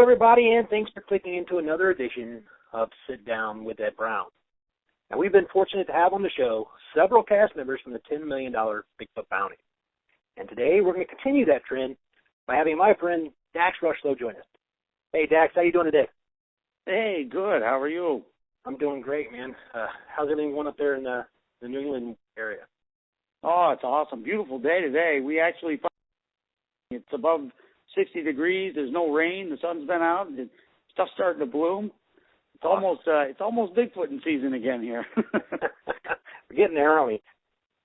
everybody, and thanks for clicking into another edition of Sit Down with Ed Brown. Now, we've been fortunate to have on the show several cast members from the $10 million Bigfoot Bounty. And today we're going to continue that trend by having my friend Dax Rushlow join us. Hey, Dax, how you doing today? Hey, good. How are you? I'm doing great, man. How's everything going up there in the New England area? Oh, it's awesome. Beautiful day today. We actually, it's above 60 degrees. There's no rain. The sun's been out. Stuff's starting to bloom. It's almost Bigfooting season again here. We're getting there, aren't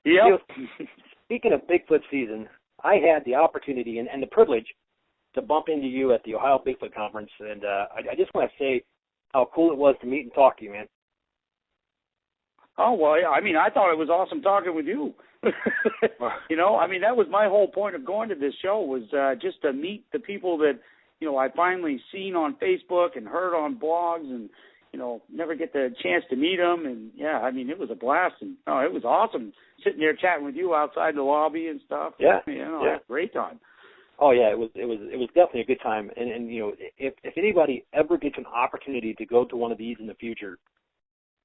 we? Yep. Speaking of Bigfoot season, I had the opportunity and the privilege to bump into you at the Ohio Bigfoot Conference, and I just want to say how cool it was to meet and talk to you, man. Oh, well, I mean, I thought it was awesome talking with you. You know, I mean, that was my whole point of going to this show was just to meet the people that, you know, I finally seen on Facebook and heard on blogs and, you know, never get the chance to meet them. And, yeah, I mean, it was a blast. And, oh, it was awesome sitting there chatting with you outside the lobby and stuff. Yeah. You know, yeah. Great time. Oh, yeah, it was definitely a good time. And you know, if anybody ever gets an opportunity to go to one of these in the future,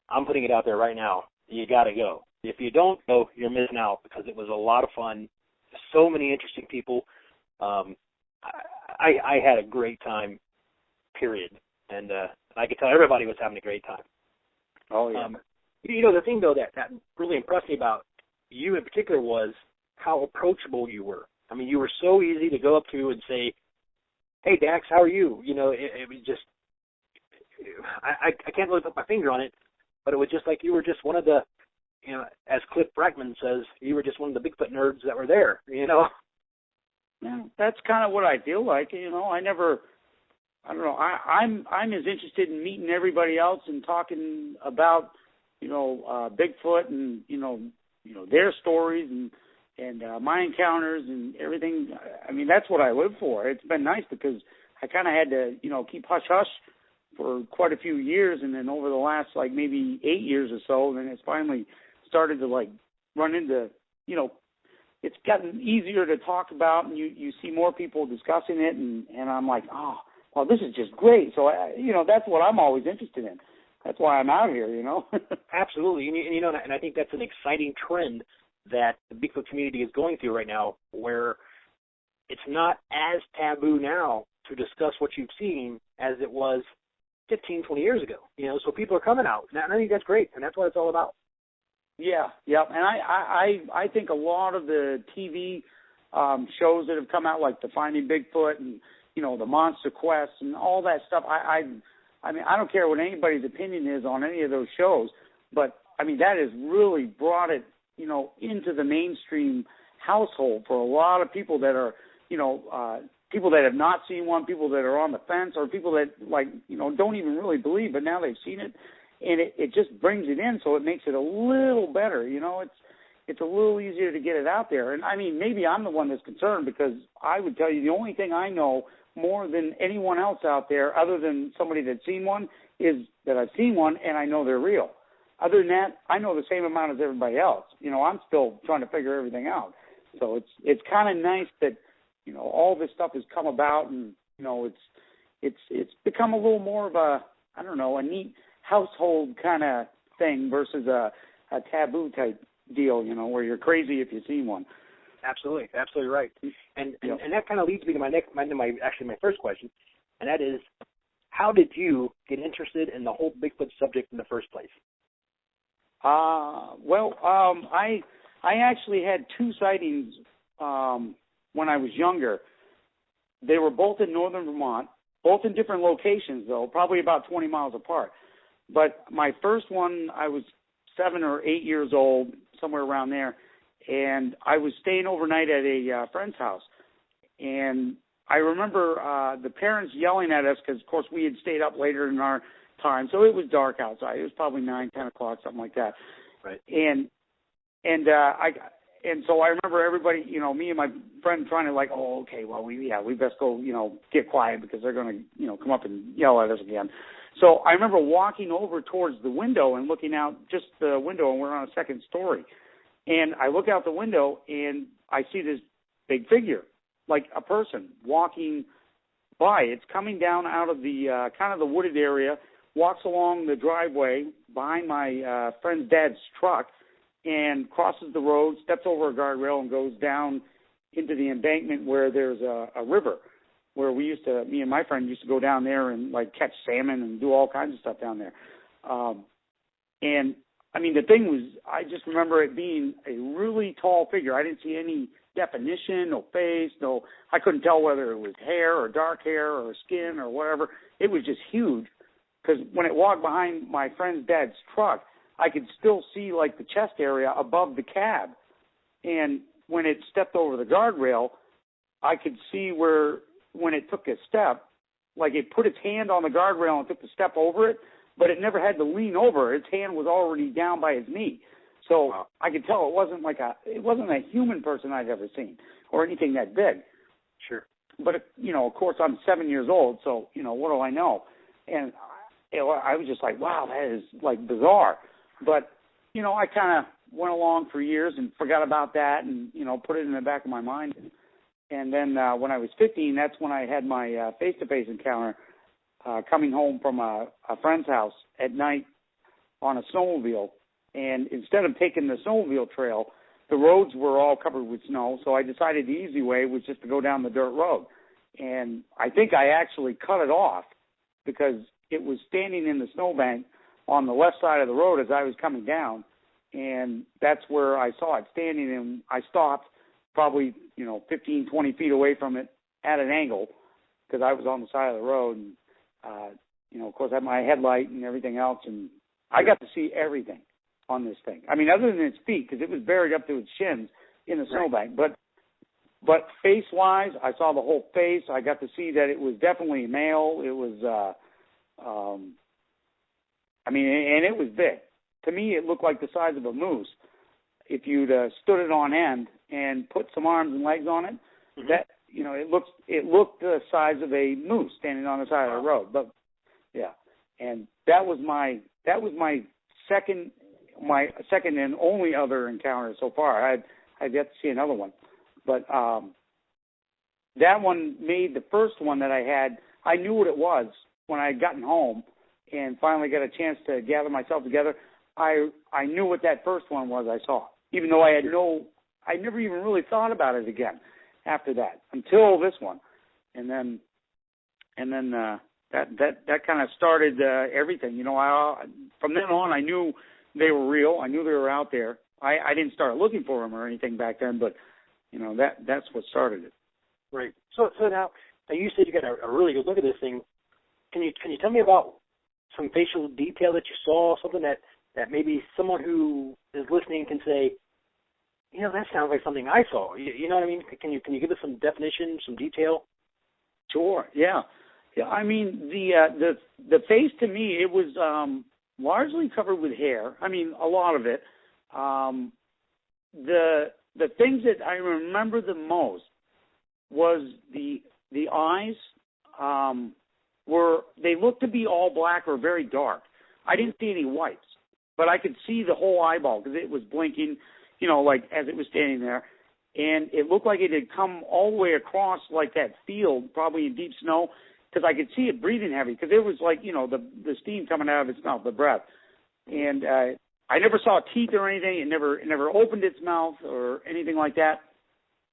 I'm putting it out there right now. You got to go. If you don't go, you're missing out because it was a lot of fun. So many interesting people. I had a great time, period. And I could tell everybody was having a great time. Oh, yeah. You know, the thing, though, that really impressed me about you in particular was how approachable you were. I mean, you were so easy to go up to and say, hey, Dax, how are you? You know, it was just, I can't really put my finger on it, but it was just like you were just one of the, you know, as Cliff Brackman says, you were just one of the Bigfoot nerds that were there, you know? Yeah, that's kind of what I feel like. You know, I don't know, I'm as interested in meeting everybody else and talking about, you know, Bigfoot and, you know, their stories and my encounters and everything. I mean, that's what I live for. It's been nice because I kind of had to, you know, keep hush-hush for quite a few years, and then over the last, like, maybe 8 years or so, then it's finally started to, like, run into, you know, it's gotten easier to talk about, and you see more people discussing it, and I'm like, oh, well, this is just great. So, you know, that's what I'm always interested in. That's why I'm out here, you know. Absolutely. And, you know, and I think that's an exciting trend that the Bigfoot community is going through right now, where it's not as taboo now to discuss what you've seen as it was 15, 20 years ago. You know, so people are coming out. And I think that's great, and that's what it's all about. Yeah, yeah. And I think a lot of the TV shows that have come out, like the Finding Bigfoot and, you know, the Monster Quest and all that stuff, I mean, I don't care what anybody's opinion is on any of those shows, but, I mean, that has really brought it, you know, into the mainstream household for a lot of people that are, you know, people that have not seen one, people that are on the fence, or people that, like, you know, don't even really believe, but now they've seen it, and it just brings it in, so it makes it a little better, you know. It's a little easier to get it out there. And, I mean, maybe I'm the one that's concerned, because I would tell you the only thing I know more than anyone else out there, other than somebody that's seen one, is that I've seen one and I know they're real. Other than that, I know the same amount as everybody else. You know, I'm still trying to figure everything out. So it's kind of nice that, you know, all this stuff has come about, and, you know, it's become a little more of a, I don't know, a neat household kind of thing versus a taboo type deal, you know, where you're crazy if you see one. Absolutely right. And that kind of leads me to my first question, and that is, how did you get interested in the whole Bigfoot subject in the first place? I actually had two sightings when I was younger. They were both in northern Vermont, both in different locations, though, probably about 20 miles apart. But my first one, I was 7 or 8 years old, somewhere around there, and I was staying overnight at a friend's house. And I remember the parents yelling at us because, of course, we had stayed up later in our time, so it was dark outside. It was probably 9, 10 o'clock, something like that. Right. And so I remember everybody, you know, me and my friend trying to, like, oh, okay, well, we best go, you know, get quiet because they're going to, you know, come up and yell at us again. So I remember walking over towards the window and looking out just the window, and we're on a second story. And I look out the window, and I see this big figure, like a person walking by. It's coming down out of the kind of the wooded area, walks along the driveway behind my friend's dad's truck, and crosses the road, steps over a guardrail, and goes down into the embankment where there's a river, where me and my friend used to go down there and like catch salmon and do all kinds of stuff down there. And I mean, the thing was, I just remember it being a really tall figure. I didn't see any definition, no face, I couldn't tell whether it was hair or dark hair or skin or whatever. It was just huge, because when it walked behind my friend's dad's truck, I could still see like the chest area above the cab. And when it stepped over the guardrail, I could see where when it took a step, like it put its hand on the guardrail and took the step over it, but it never had to lean over. Its hand was already down by its knee. So wow. I could tell it wasn't a human person I'd ever seen or anything that big. Sure. But, of course, I'm 7 years old, so, what do I know? And I was just like, wow, that is, like, bizarre. But, I kind of went along for years and forgot about that and, put it in the back of my mind. And then when I was 15, that's when I had my face-to-face encounter coming home from a friend's house at night on a snowmobile. And instead of taking the snowmobile trail, the roads were all covered with snow, so I decided the easy way was just to go down the dirt road. And I think I actually cut it off because it was standing in the snowbank on the left side of the road as I was coming down, and that's where I saw it standing, and I stopped probably, 15, 20 feet away from it at an angle because I was on the side of the road, and, of course, I had my headlight and everything else, and I got to see everything on this thing. I mean, other than its feet, because it was buried up to its shins in the snowbank. But face-wise, I saw the whole face. I got to see that it was definitely male. It was, and it was big. To me, it looked like the size of a moose. If you'd stood it on end and put some arms and legs on it, mm-hmm. that it looked the size of a moose standing on the side of the road. But yeah, and that was my second and only other encounter so far. I've yet to see another one, but that one made the first one that I had. I knew what it was when I had gotten home and finally got a chance to gather myself together. I knew what that first one was I saw, even though I never even really thought about it again after that until this one, and then that kind of started everything. From then on, I knew they were real. I knew they were out there. I didn't start looking for them or anything back then, but that's what started it. Right. So now you said you got a really good look at this thing. Can you tell me about some facial detail that you saw, something that maybe someone who is listening can say, that sounds like something I saw. You know what I mean? Can you give us some definition, some detail? Sure. Yeah. Yeah. I mean, the face to me, it was largely covered with hair. I mean, a lot of it. The things that I remember the most was the eyes. They looked to be all black or very dark. I didn't see any whites, but I could see the whole eyeball because it was blinking, like as it was standing there. And it looked like it had come all the way across like that field, probably in deep snow, because I could see it breathing heavy because it was like, the steam coming out of its mouth, the breath. And I never saw teeth or anything. It never opened its mouth or anything like that.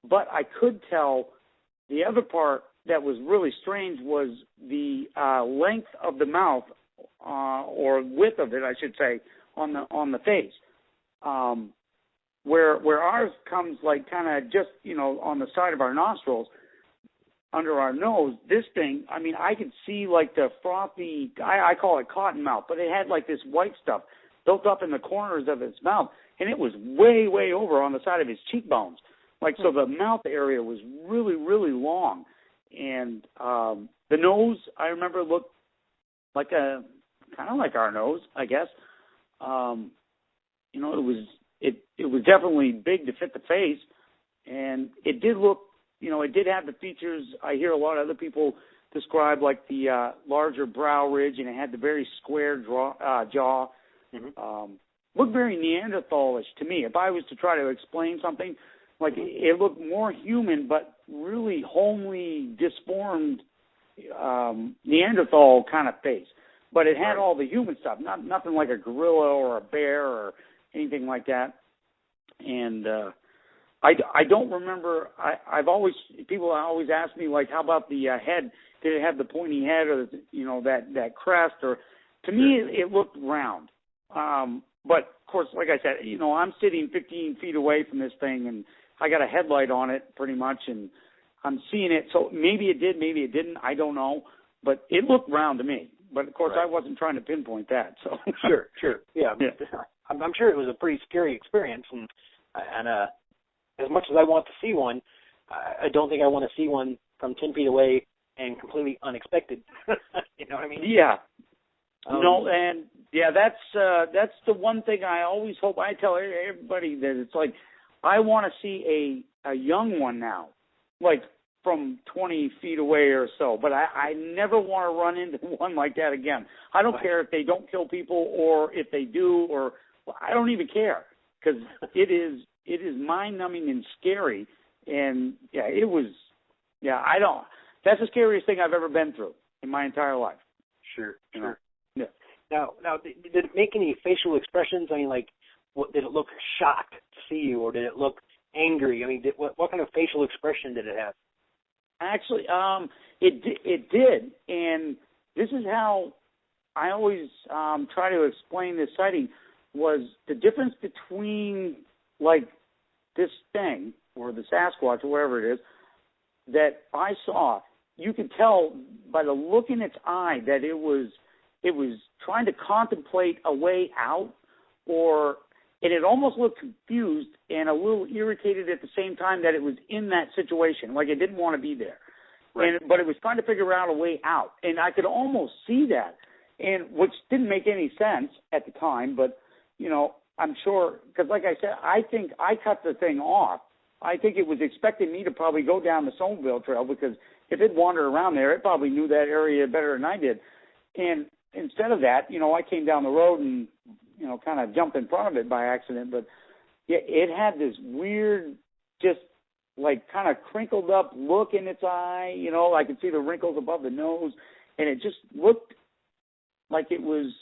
But I could tell the other part that was really strange was the length of the mouth, or width of it, I should say, on the face. Where ours comes like kind of just, on the side of our nostrils, under our nose, this thing, I mean, I could see like the frothy, I call it cotton mouth, but it had like this white stuff built up in the corners of its mouth, and it was way, way over on the side of his cheekbones. Like, so the mouth area was really, really long. And the nose, I remember, looked like kind of like our nose, I guess. It was definitely big to fit the face, and it did look, it did have the features I hear a lot of other people describe, like the larger brow ridge, and it had the very square jaw. Mm-hmm. Looked very Neanderthalish to me. If I was to try to explain something, like it looked more human, but really homely, disformed Neanderthal kind of face, but it had all the human stuff, nothing like a gorilla or a bear or anything like that. And I don't remember. People always ask me, like, how about the head? Did it have the pointy head or that crest? Or to me, it looked round. But of course, like I said, I'm sitting 15 feet away from this thing, and I got a headlight on it pretty much, and I'm seeing it. So maybe it did, maybe it didn't. I don't know, but it looked round to me. But of course, I wasn't trying to pinpoint that. So sure, yeah. I'm sure it was a pretty scary experience, and as much as I want to see one, I don't think I want to see one from 10 feet away and completely unexpected. You know what I mean? Yeah. And that's the one thing I always hope. I tell everybody that it's like, I want to see a young one now, like from 20 feet away or so, but I never want to run into one like that again. I don't care if they don't kill people or if they do, or I don't even care, because it is mind-numbing and scary. And that's the scariest thing I've ever been through in my entire life. Sure. Yeah. Now, did it make any facial expressions? I mean, like, did it look shocked to see you, or did it look angry? I mean, what kind of facial expression did it have? Actually, it did, and this is how I always try to explain this sighting, was the difference between, like, this thing, or the Sasquatch, or whatever it is, that I saw. You could tell by the look in its eye that it was trying to contemplate a way out, or it had almost looked confused and a little irritated at the same time that it was in that situation, like it didn't want to be there. Right. But it was trying to figure out a way out, and I could almost see that, and which didn't make any sense at the time, but, I'm sure, because like I said, I think I cut the thing off. I think it was expecting me to probably go down the Snowmobile Trail, because if it wandered around there, it probably knew that area better than I did. And instead of that, I came down the road and, kind of jumped in front of it by accident. But yeah, it had this weird, just like kind of crinkled up look in its eye. I could see the wrinkles above the nose, and it just looked like it was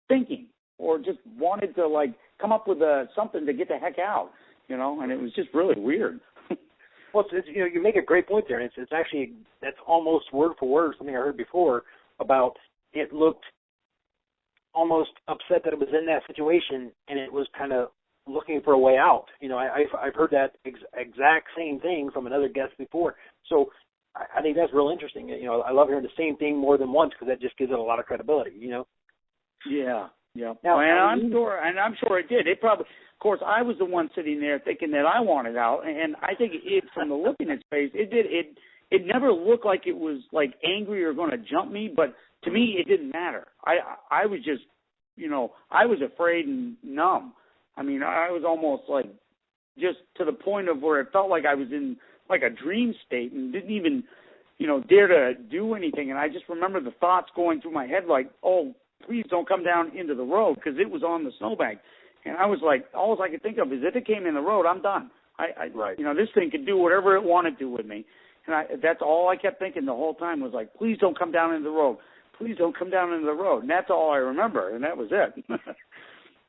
thinking, or just wanted to, like, come up with something to get the heck out, and it was just really weird. Well, you make a great point there, and it's actually, that's almost word for word something I heard before about it looked almost upset that it was in that situation, and it was kind of looking for a way out. I've heard that exact same thing from another guest before. So I think that's real interesting. I love hearing the same thing more than once, because that just gives it a lot of credibility. Yeah. Now, I'm sure it did. It probably, of course, I was the one sitting there thinking that I wanted out, and I think from the look in its face, it did. It never looked like it was, like, angry or going to jump me, but to me, it didn't matter. I was just, I was afraid and numb. I mean, I was almost like just to the point of where it felt like I was in like a dream state and didn't even, dare to do anything. And I just remember the thoughts going through my head like, oh, please don't come down into the road, because it was on the snowbank. And I was like, all I could think of is if it came in the road, I'm done. Right. This thing could do whatever it wanted to with me. And that's all I kept thinking the whole time was like, please don't come down into the road. Please don't come down into the road. And that's all I remember, and that was it.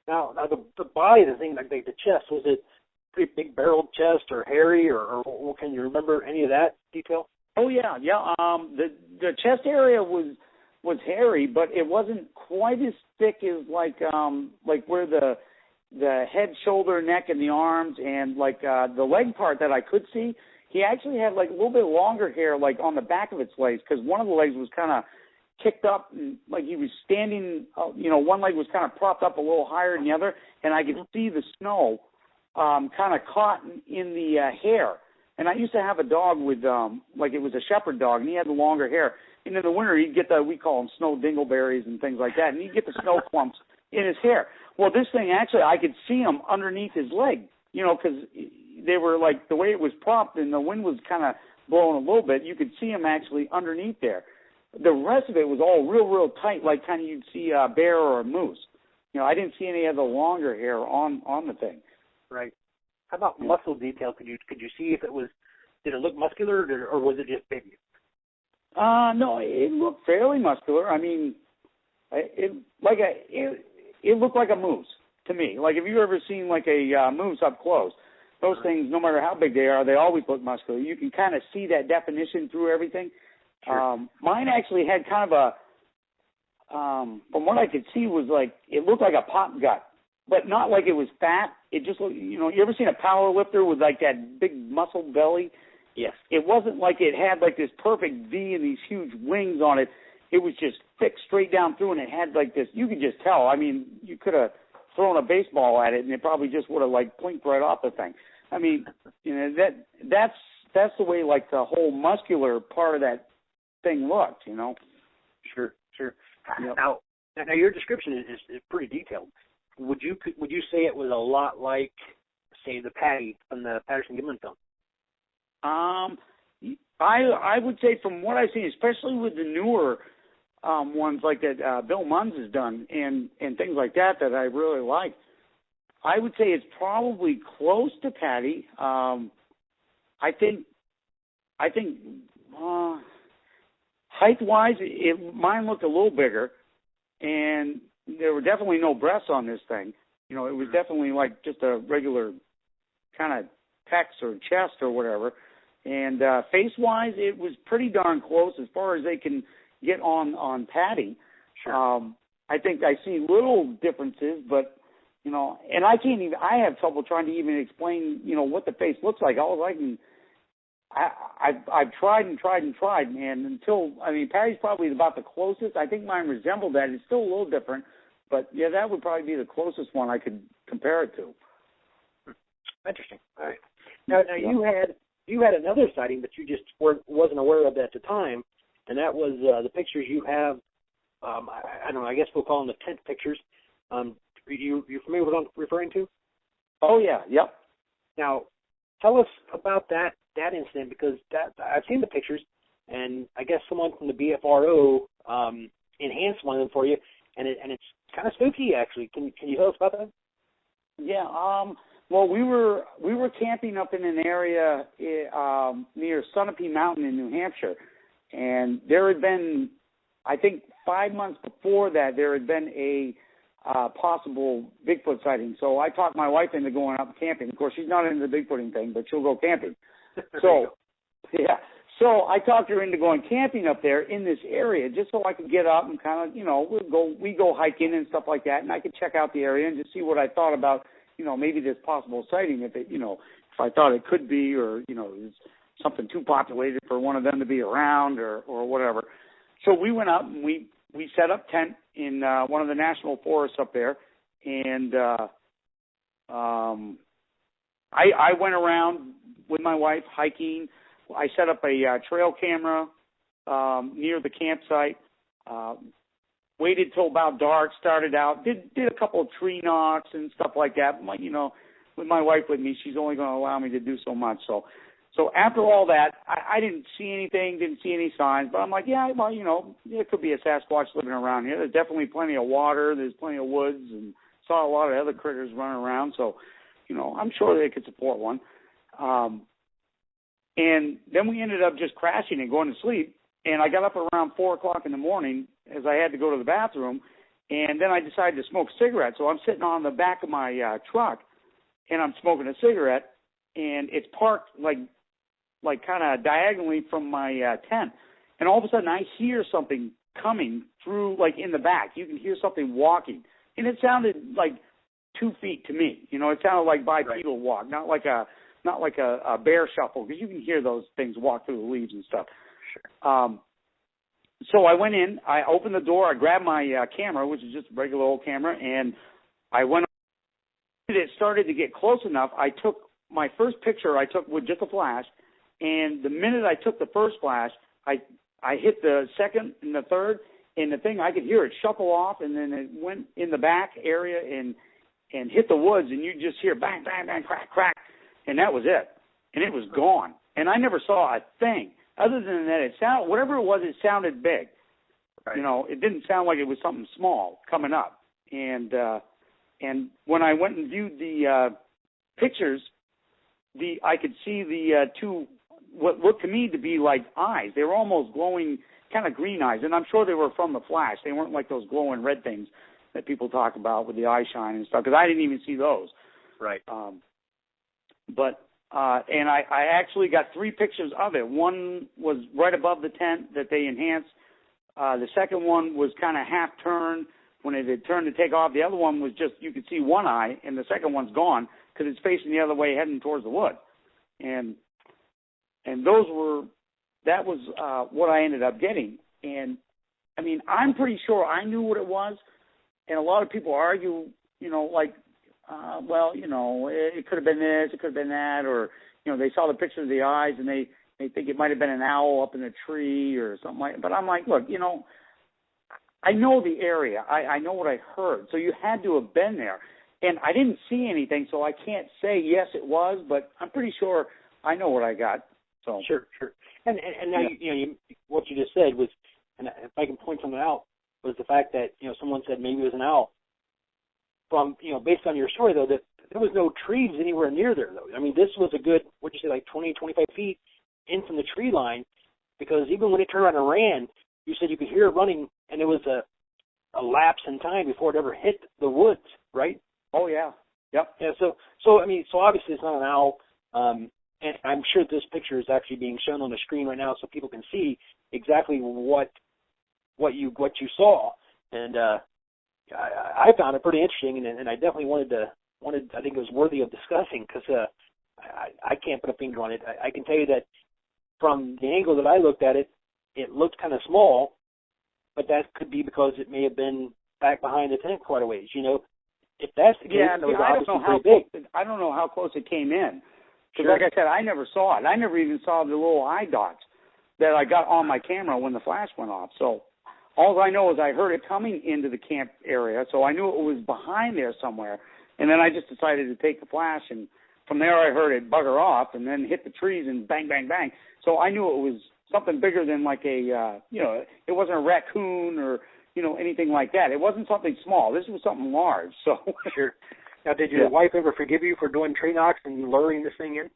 Now the body of the thing, like the chest, was it pretty big barreled chest or hairy, or can you remember any of that detail? Oh, yeah. The chest area was hairy, but it wasn't quite as thick as like where the head, shoulder, neck, and the arms, and like the leg part that I could see. He actually had like a little bit longer hair, like on the back of its legs, because one of the legs was kind of kicked up, and like he was standing. One leg was kind of propped up a little higher than the other, and I could see the snow kind of caught in the hair. And I used to have a dog with like it was a shepherd dog, and he had the longer hair. And in the winter, he'd get we call them snow dingleberries and things like that, and he'd get the snow clumps in his hair. Well, this thing actually, I could see him underneath his leg, because they were like the way it was propped and the wind was kind of blowing a little bit. You could see him actually underneath there. The rest of it was all real tight, like kind of you'd see a bear or a moose. I didn't see any of the longer hair on the thing. Right. How about muscle detail? Could you see if it was? Did it look muscular, or was it just big? No, it looked fairly muscular. I mean, it looked like a moose to me. Like, have you ever seen like a moose up close? Those things, no matter how big they are, they always look muscular. You can kind of see that definition through everything. Sure. Mine actually had kind of a, from what I could see, was like, it looked like a pop gut, but not like it was fat. It just looked, you ever seen a power lifter with like that big muscle belly? Yes. It wasn't like it had like this perfect V and these huge wings on it. It was just thick straight down through, and it had like this, you could just tell. I mean, you could have thrown a baseball at it, and it probably just would have like blinked right off the thing. I mean, that's the way like the whole muscular part of that thing looked, Sure. Yep. Now your description is pretty detailed. Would you say it was a lot like, say, the Patty from the Patterson-Gimlin film? I would say from what I've seen, especially with the newer ones like that Bill Munns has done and things like that I really like, I would say it's probably close to Patty. I think height-wise, mine looked a little bigger, and there were definitely no breasts on this thing. It was definitely like just a regular kind of pecs or chest or whatever. And face-wise, it was pretty darn close as far as they can get on Patty. Sure. I think I see little differences, but, and I have trouble trying to even explain, what the face looks like. I've tried and tried, and Patty's probably about the closest. I think mine resembled that. It's still a little different, but yeah, that would probably be the closest one I could compare it to. Interesting. All right. Now you had another sighting that you just wasn't aware of at the time, and that was the pictures you have. I don't know. I guess we'll call them the tent pictures. You familiar with what I'm referring to? Oh yeah. Yep. Now, tell us about that incident, because I've seen the pictures, and I guess someone from the BFRO enhanced one of them for you, and it's kind of spooky actually. Can you tell us about that? Yeah. Well, we were camping up in an area near Sunapee Mountain in New Hampshire, and there had been, I think 5 months before that, there had been a possible Bigfoot sighting. So I talked my wife into going up camping. Of course, she's not into the Bigfooting thing, but she'll go camping. So, yeah. So I talked her into going camping up there in this area just so I could get up and kind of, we go hiking and stuff like that, and I could check out the area and just see what I thought about, maybe this possible sighting, if I thought it could be, or, it's something too populated for one of them to be around or whatever. So we went up and we set up tent in one of the national forests up there, and I went around with my wife hiking. I set up a trail camera near the campsite, waited till about dark, started out, did a couple of tree knocks and stuff like that. With my wife with me, she's only going to allow me to do so much. So after all that, I didn't see anything, didn't see any signs, but I'm like, yeah, well, there could be a Sasquatch living around here. There's definitely plenty of water. There's plenty of woods, and saw a lot of other critters running around. So, I'm sure they could support one. And then we ended up just crashing and going to sleep. And I got up around 4 o'clock in the morning as I had to go to the bathroom. And then I decided to smoke cigarettes. So I'm sitting on the back of my truck, and I'm smoking a cigarette. And it's parked like kind of diagonally from my tent. And all of a sudden I hear something coming through, like in the back. You can hear something walking. And it sounded like 2 feet to me. It sounded like bipedal walk, not like a bear shuffle, because you can hear those things walk through the leaves and stuff. Sure. So I went in, I opened the door, I grabbed my camera, which is just a regular old camera, and I went. It started to get close enough. I took my first picture I took with just a flash, and the minute I took the first flash, I hit the second and the third, and the thing, I could hear it shuffle off, and then it went in the back area and hit the woods, and you just hear bang, bang, bang, crack, crack, and that was it. And it was gone. And I never saw a thing. Other than that, whatever it was, it sounded big. Right. It didn't sound like it was something small coming up. And when I went and viewed the pictures, I could see the what looked to me to be like eyes. They were almost glowing, kind of green eyes, and I'm sure they were from the flash. They weren't like those glowing red things that people talk about with the eye shine and stuff, because I didn't even see those. Right. And I actually got 3 pictures of it. One was right above the tent that they enhanced. The second one was kind of half turned when it had turned to take off. The other one was just, you could see one eye, and the second one's gone because it's facing the other way, heading towards the wood. And that was what I ended up getting. And, I mean, I'm pretty sure I knew what it was, and a lot of people argue, like, well, it could have been this, it could have been that, or, they saw the picture of the eyes and they think it might have been an owl up in a tree or something like that. But I'm like, look, I know the area. I know what I heard. So you had to have been there. And I didn't see anything, so I can't say yes it was, but I'm pretty sure I know what I got. So Sure. And now, what you just said was, and if I can point something out, was the fact that, someone said maybe it was an owl. From, based on your story, though, that there was no trees anywhere near there, though. I mean, this was a good, what'd you say, like 20, 25 feet in from the tree line, because even when it turned around and ran, you said you could hear it running, and it was a lapse in time before it ever hit the woods, right? Oh, yeah. Yep. Yeah, so obviously it's not an owl, and I'm sure this picture is actually being shown on the screen right now so people can see exactly what you saw. And I found it pretty interesting, and I definitely wanted. I think it was worthy of discussing, because I can't put a finger on it. I can tell you that from the angle that I looked at it, it looked kind of small, but that could be because it may have been back behind the tent quite a ways. If that's the case, it was obviously pretty big. I don't know how close it came in, because Sure. like I said, I never saw it. I never even saw the little eye dots that I got on my camera when the flash went off. So all I know is I heard it coming into the camp area, so I knew it was behind there somewhere. And then I just decided to take the flash, and from there I heard it bugger off and then hit the trees and bang, bang, bang. So I knew it was something bigger than like it wasn't a raccoon or, anything like that. It wasn't something small. This was something large. So Sure. Now, did your wife ever forgive you for doing tree knocks and luring this thing in?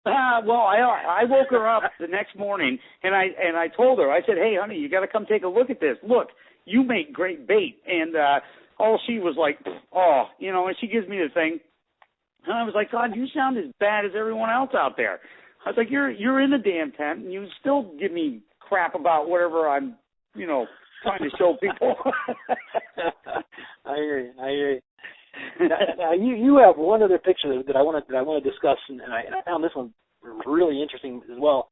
Well, I woke her up the next morning, and I told her, I said, hey, honey, you got to come take a look at this. Look, you make great bait. And all she was like, oh, and she gives me the thing. And I was like, God, you sound as bad as everyone else out there. I was like, you're in the damn tent, and you still give me crap about whatever I'm, trying to show people. I hear you. Now, you have one other picture that I want to discuss, and I found this one really interesting as well,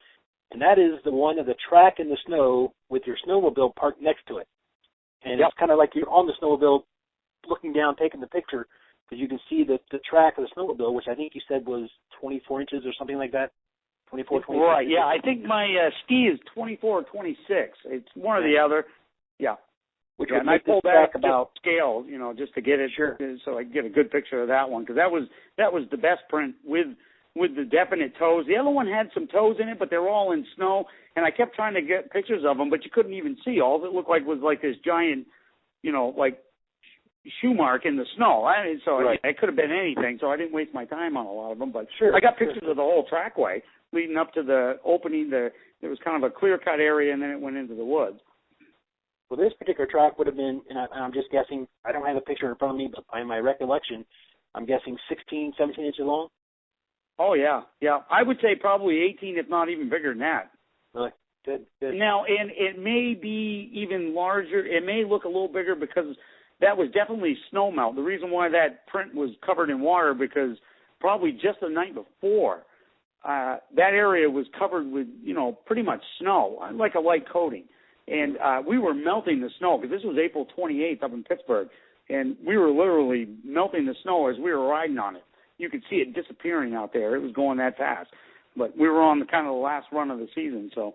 and that is the one of the track in the snow with your snowmobile parked next to it. And It's kind of like you're on the snowmobile looking down, taking the picture, because you can see the track of the snowmobile, which I think you said was 24 inches or something like that. 24, 26. Right, yeah. I think my ski is 24 or 26. It's one or the other. Yeah. Which and I pulled back about scale, just to get it, so I could get a good picture of that one, because that was the best print with the definite toes. The other one had some toes in it, but they were all in snow, and I kept trying to get pictures of them, but you couldn't even see. All it looked like was like this giant, like shoe mark in the snow. It could have been anything, so I didn't waste my time on a lot of them. But I got pictures of the whole trackway leading up to the opening. There was kind of a clear-cut area, and then it went into the woods. Well, this particular track would have been, and I'm just guessing, I don't have a picture in front of me, but by my recollection, I'm guessing 16, 17 inches long. Oh, yeah. I would say probably 18, if not even bigger than that. Really? Good. Now, and it may be even larger. It may look a little bigger because that was definitely snow melt. The reason why that print was covered in water, because probably just the night before, that area was covered with, pretty much snow, like a light coating. And we were melting the snow, because this was April 28th up in Pittsburgh, and we were literally melting the snow as we were riding on it. You could see it disappearing out there. It was going that fast. But we were on the kind of the last run of the season, so.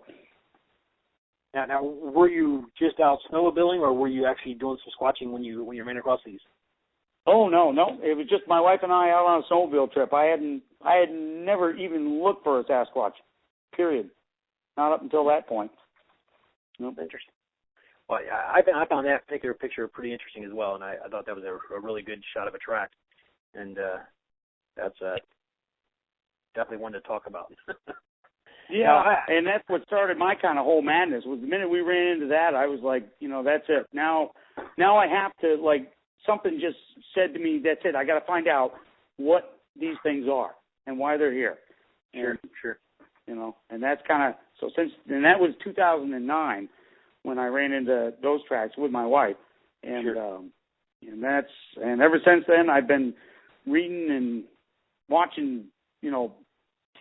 Now, were you just out snowmobiling, or were you actually doing some squatching when you ran across these? Oh, no. It was just my wife and I out on a snowmobile trip. I had never even looked for a Sasquatch, period. Not up until that point. Nope. Interesting. Well, I found that particular picture pretty interesting as well, and I thought that was a really good shot of a track, and that's definitely one to talk about. Yeah, and that's what started my kind of whole madness. Was the minute we ran into that, I was like, that's it. Now I have to, like, something just said to me, that's it. I got to find out what these things are and why they're here. Sure. And that's kind of, and that was 2009 when I ran into those tracks with my wife. And, and ever since then I've been reading and watching,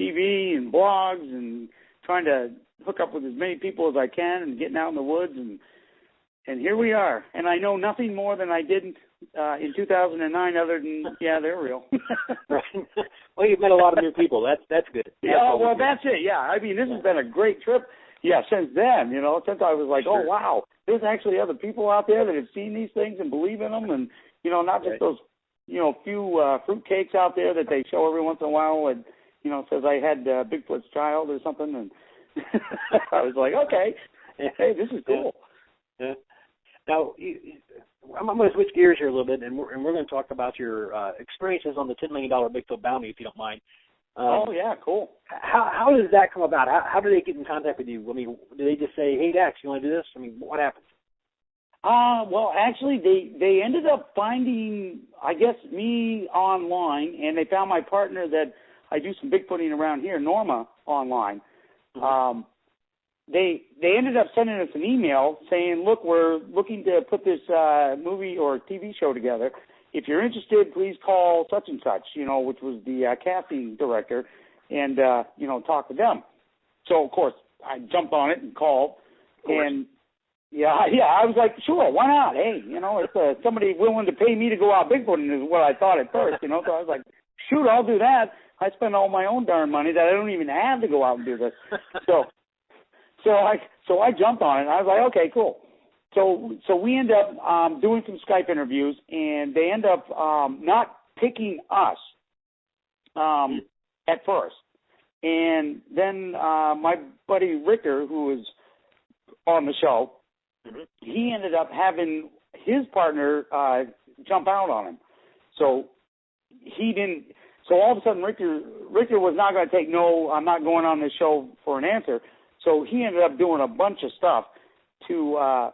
TV and blogs and trying to hook up with as many people as I can and getting out in the woods. And here we are. And I know nothing more than I did in 2009 other than, they're real. Right. Well, you've met a lot of new people. That's good. Yeah, well, that's it. Yeah, I mean, this has been a great trip. Yeah, since then, since I was like, oh, wow, there's actually other people out there that have seen these things and believe in them. And, not just those, few fruit cakes out there that they show every once in a while and, says I had Bigfoot's child or something. And I was like, okay, hey, this is cool. Yeah. Now, I'm going to switch gears here a little bit, and we're going to talk about your experiences on the $10 million Bigfoot Bounty, if you don't mind. Cool. How does that come about? How do they get in contact with you? I mean, do they just say, hey, Dax, you want to do this? I mean, what happens? Well, actually, they ended up finding, I guess, me online, and they found my partner that I do some Bigfooting around here, Norma, online. Mm-hmm. They ended up sending us an email saying, look, we're looking to put this movie or TV show together. If you're interested, please call such and such, which was the casting director, and, talk to them. So, of course, I jumped on it and called. And, I was like, sure, why not? Hey, it's somebody willing to pay me to go out Bigfooting is what I thought at first, So I was like, shoot, I'll do that. I spend all my own darn money that I don't even have to go out and do this. So I jumped on it, and I was like, okay, cool. So we end up doing some Skype interviews, and they end up not picking us at first. And then my buddy Rictor, who was on the show, he ended up having his partner jump out on him. So he didn't. So all of a sudden, Rictor was not going to take no, I'm not going on this show for an answer. So he ended up doing a bunch of stuff to,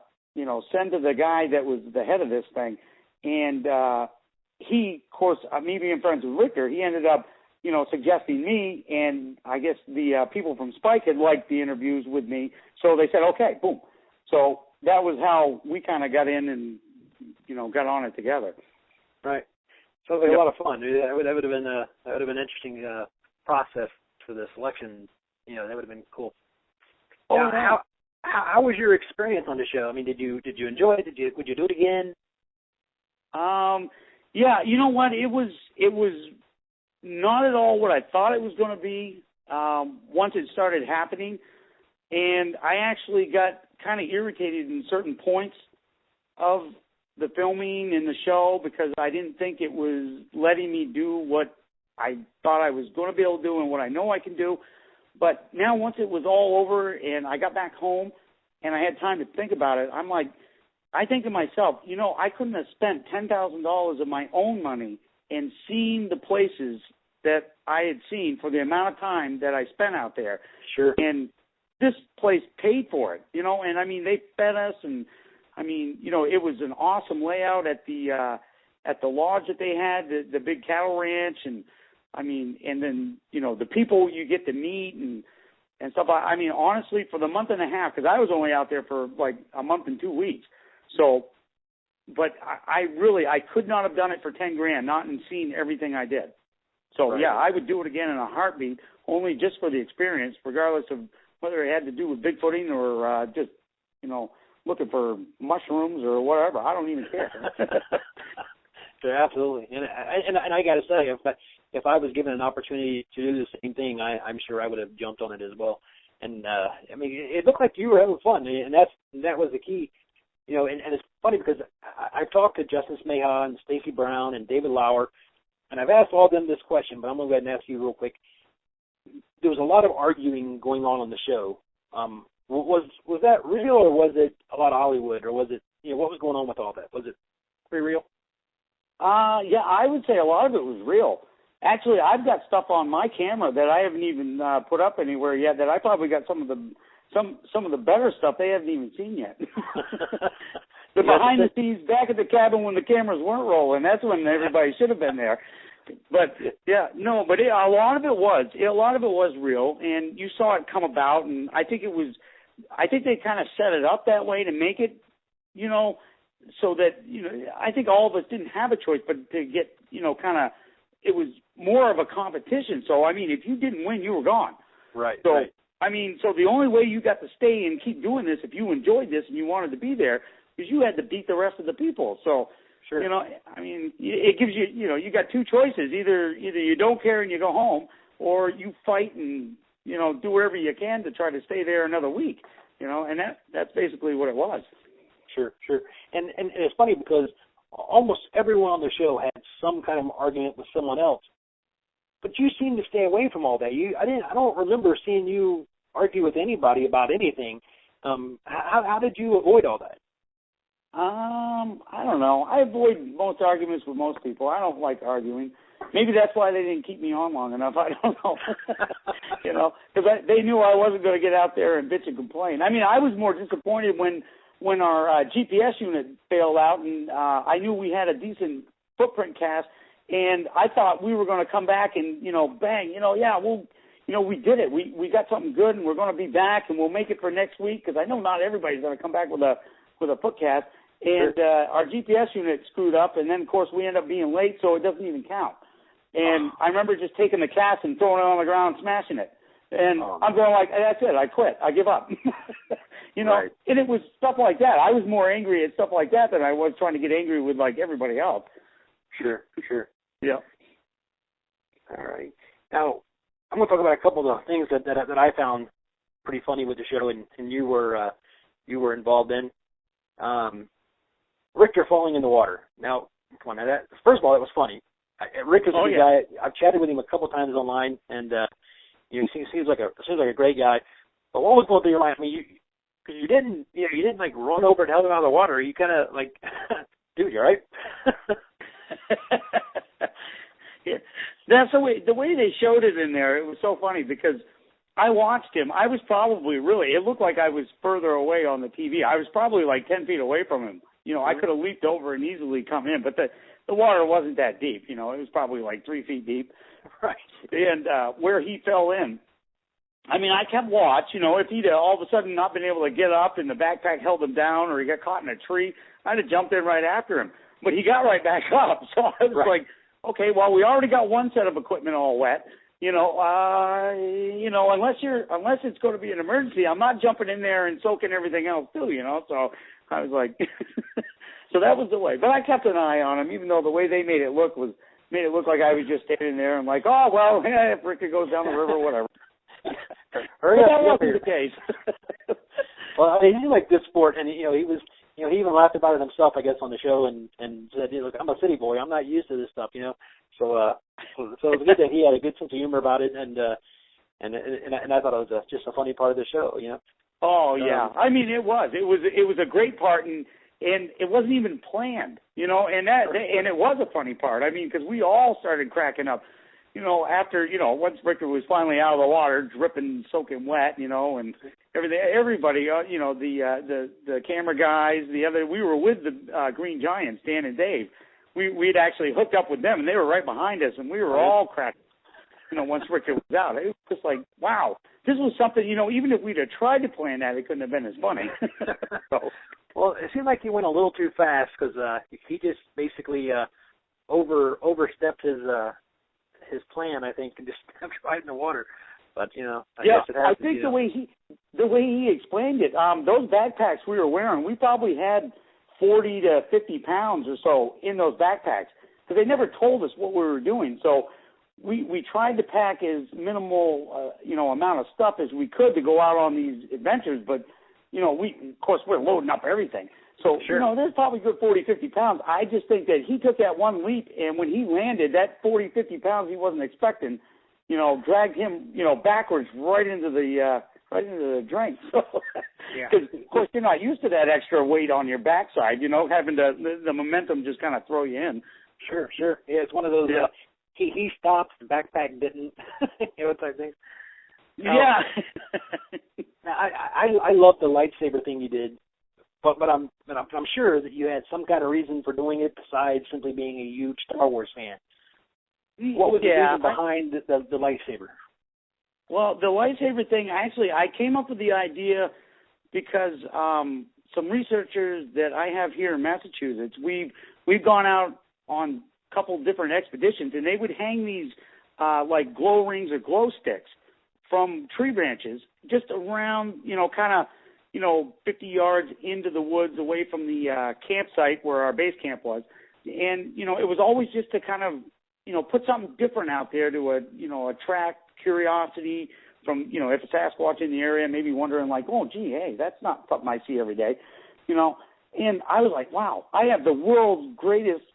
send to the guy that was the head of this thing. And he, of course, me being friends with Rictor, he ended up, suggesting me. And I guess the people from Spike had liked the interviews with me. So they said, okay, boom. So that was how we kind of got in and, got on it together. Right. Sounds like a lot of fun. That would have been an interesting process for the selection. That would have been cool. Now, how was your experience on the show? I mean, did you enjoy it? Would you do it again? Yeah, you know what? It was not at all what I thought it was going to be once it started happening, and I actually got kind of irritated in certain points of the filming and the show because I didn't think it was letting me do what I thought I was going to be able to do and what I know I can do. But now once it was all over and I got back home and I had time to think about it, I'm like, I think to myself, I couldn't have spent $10,000 of my own money and seen the places that I had seen for the amount of time that I spent out there. Sure. And this place paid for it, and I mean, they fed us and I mean, it was an awesome layout at the lodge that they had, the big cattle ranch, and I mean, and then the people you get to meet and stuff. I mean, honestly, for the month and a half, because I was only out there for like a month and 2 weeks, so. But I could not have done it for $10,000, not and seen everything I did. So right. Yeah, I would do it again in a heartbeat, only just for the experience, regardless of whether it had to do with Bigfooting or just looking for mushrooms or whatever. I don't even care. Sure, absolutely. And I got to say, if I was given an opportunity to do the same thing, I'm sure I would have jumped on it as well. And I mean, it looked like you were having fun, and that was the key. And it's funny because I've talked to Justice Mayhaw and Stacy Brown and David Lauer, and I've asked all of them this question, but I'm going to go ahead and ask you real quick. There was a lot of arguing going on the show. Was that real, or was it a lot of Hollywood, or was it, what was going on with all that? Was it pretty real? Yeah, I would say a lot of it was real. Actually, I've got stuff on my camera that I haven't even put up anywhere yet. That I probably got some of the better stuff they haven't even seen yet. The behind the scenes back at the cabin when the cameras weren't rolling. That's when everybody should have been there. But a lot of it was real, and you saw it come about, and I think they kind of set it up that way to make it, so that, I think all of us didn't have a choice, but to get, it was more of a competition. So, I mean, if you didn't win, you were gone. Right. So, right. I mean, so the only way you got to stay and keep doing this, if you enjoyed this and you wanted to be there, is you had to beat the rest of the people. So, sure. I mean, it gives you, you got two choices. Either you don't care and you go home, or you fight and, do whatever you can to try to stay there another week, and that's basically what it was. Sure. And it's funny because almost everyone on the show had some kind of argument with someone else, but you seem to stay away from all that. I don't remember seeing you argue with anybody about anything. How did you avoid all that? I don't know. I avoid most arguments with most people. I don't like arguing. Maybe that's why they didn't keep me on long enough. I don't know. Because they knew I wasn't going to get out there and bitch and complain. I mean, I was more disappointed when our GPS unit failed out, and I knew we had a decent footprint cast, and I thought we were going to come back and, bang, we did it. We got something good, and we're going to be back, and we'll make it for next week, because I know not everybody's going to come back with a foot cast. And our GPS unit screwed up, and then, of course, we ended up being late, so it doesn't even count. And I remember just taking the cast and throwing it on the ground and smashing it. And I'm going like, that's it, I quit, I give up. Right. And it was stuff like that. I was more angry at stuff like that than I was trying to get angry with, like, everybody else. Sure. Yeah. All right. Now, I'm going to talk about a couple of things that I found pretty funny with the show, and you were involved in. Rictor falling in the water. Now, come on, first of all, it was funny. Rick is a guy. I've chatted with him a couple of times online, and he seems like a great guy. But what was going through your mind? I mean, you didn't like run over and help him out of the water. You kind of like, dude, you all right? Yeah. That's the way they showed it in there. It was so funny because I watched him. I was probably it looked like I was further away on the TV. I was probably like 10 feet away from him. I could have leaped over and easily come in, but the water wasn't that deep. It was probably like 3 feet deep. Right. And where he fell in, I mean, I kept watch. If he'd all of a sudden not been able to get up and the backpack held him down or he got caught in a tree, I'd have jumped in right after him. But he got right back up. So I was like, okay, well, we already got one set of equipment all wet. Unless it's going to be an emergency, I'm not jumping in there and soaking everything else too, So I was like, so that was the way. But I kept an eye on him, even though the way they made it look like I was just standing there and like, oh, well, if Rick goes down the river, whatever. But that wasn't the case. Well, I mean, he liked this sport, and he was, he even laughed about it himself, I guess, on the show, and said, look, I'm a city boy, I'm not used to this stuff, So it was good that he had a good sense of humor about it, and I thought it was just a funny part of the show, Oh yeah, I mean it was a great part, and it wasn't even planned, and it was a funny part. I mean, because we all started cracking up, after once Rictor was finally out of the water, dripping, soaking wet, and everybody, the camera guys, we were with the Green Giants, Dan and Dave. We'd actually hooked up with them, and they were right behind us, and we were all cracking. Once Rictor was out, it was just like, wow, this was something. Even if we'd have tried to plan that, it couldn't have been as funny. So, well, it seemed like he went a little too fast because he just basically overstepped his plan, I think, and just stepped right in the water. But I guess it happens. I think the way he explained it, those backpacks we were wearing, we probably had 40 to 50 pounds or so in those backpacks because they never told us what we were doing. So we tried to pack as minimal, amount of stuff as we could to go out on these adventures. But, of course, we're loading up everything. So, there's probably good 40, 50 pounds. I just think that he took that one leap, and when he landed, that 40, 50 pounds he wasn't expecting, dragged him, backwards right into the drink. So, because, of course, you're not used to that extra weight on your backside, having the momentum just kind of throw you in. Sure. Yeah, it's one of those he stopped, the backpack didn't, type thing. Yeah. I love the lightsaber thing you did, but I'm sure that you had some kind of reason for doing it besides simply being a huge Star Wars fan. What was the reason behind the lightsaber? Well, the lightsaber thing, actually, I came up with the idea because some researchers that I have here in Massachusetts, we've gone out on a couple different expeditions, and they would hang these like glow rings or glow sticks from tree branches just around, kind of, 50 yards into the woods away from the campsite where our base camp was. And, it was always just to kind of, put something different out there to, attract curiosity from, if a Sasquatch in the area, maybe wondering like, oh, gee, hey, that's not something I see every day, And I was like, wow, I have the world's greatest,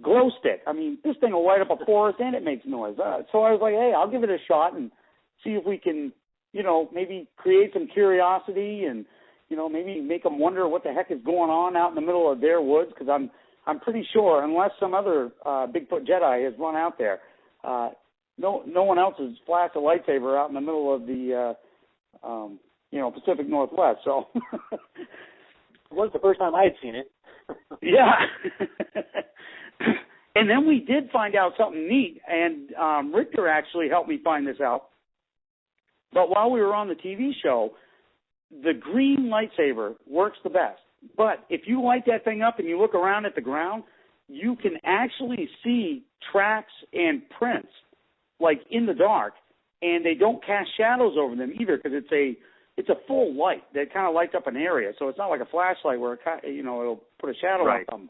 glow stick. I mean, this thing will light up a forest and it makes noise. So I was like, hey, I'll give it a shot and see if we can, maybe create some curiosity and, maybe make them wonder what the heck is going on out in the middle of their woods, because I'm pretty sure, unless some other Bigfoot Jedi has run out there, no one else has flashed a lightsaber out in the middle of the, Pacific Northwest. So it wasn't the first time I had seen it. Yeah. And then we did find out something neat, and Rictor actually helped me find this out. But while we were on the TV show, the green lightsaber works the best. But if you light that thing up and you look around at the ground, you can actually see tracks and prints, like in the dark, and they don't cast shadows over them either, because it's a full light that kind of lights up an area. So it's not like a flashlight where it'll put a shadow on something.